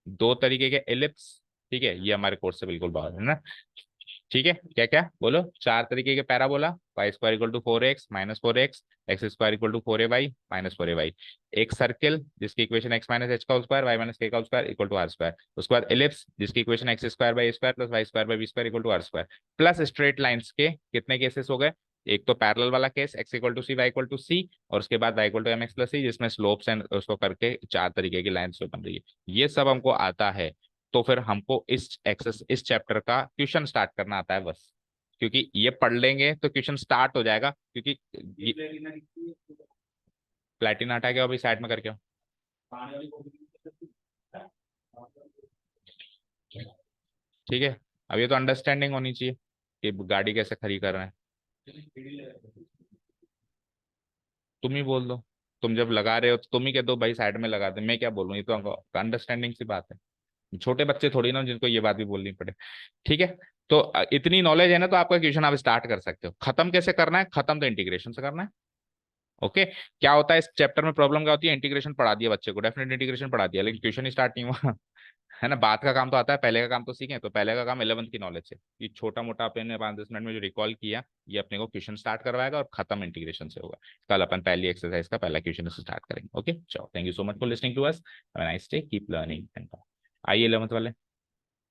Speaker 1: 2 तरीके के एलिप्स। ठीक है, ये हमारे कोर्स से बिल्कुल बाहर है ना। ठीक है, क्या क्या बोलो, 4 तरीके के पैराबोला, y square equal to 4x -4x, x square equal to 4ay -4ay। एक सर्किल जिसकी इक्वेशन x माइनस एच का स्क्वायर वाई माइनस के का square equal to r square. उसके बाद एलिप्स जिसकी equation x square by square plus y square by b square equal to r square. Plus straight lines के कितने केसेस हो गए, एक तो पैरेलल वाला case x equal to C Y equal to C, और उसके बाद y equal to M x plus C, जिसमें स्लोप्स एंड उसको करके 4 तरीके की लाइन्स बन रही है। ये सब हमको आता है, तो फिर हमको इस चैप्टर का ट्यूशन स्टार्ट करना आता है बस, क्योंकि ये पढ़ लेंगे तो क्वेश्चन स्टार्ट हो जाएगा। क्योंकि प्लेटिना हटा के अभी साइड में करके आओ। ठीक है, अब ये तो अंडरस्टैंडिंग होनी चाहिए कि गाड़ी कैसे खड़ी कर रहे हैं। तुम ही बोल दो, तुम जब लगा रहे हो तो तुम ही कह दो भाई साइड में लगा दे, मैं क्या बोलूँ, ये तो अंडरस्टैंडिंग सी बात है। छोटे बच्चे थोड़ी ना जिनको ये बात भी बोलनी पड़े। ठीक है, तो इतनी नॉलेज है ना, तो आपका क्वेश्चन आप स्टार्ट कर सकते हो। खत्म कैसे करना है, खत्म तो इंटीग्रेशन से करना है। ओके, क्या होता है इस चैप्टर में प्रॉब्लम क्या होती है, इंटीग्रेशन पढ़ा दिया बच्चे को, डेफिनेट इंटीग्रेशन पढ़ा दिया, लेकिन क्वेश्चन ही स्टार्ट नहीं हुआ। है ना, बात का काम तो आता है, पहले का काम तो सीखें। तो पहले का काम 11th की नॉलेज से, ये छोटा मोटा अपने 5-10 मिनट में जो रिकॉल किया, ये अपने को क्वेश्चन स्टार्ट करवाएगा और खत्म इंटीग्रेशन से होगा। कल अपन पहली एक्सरसाइज का पहला क्वेश्चन से स्टार्ट करेंगे। ओके, चलो, thank you so much for listening to us, have a nice day, keep learning and आइए 11th वाले।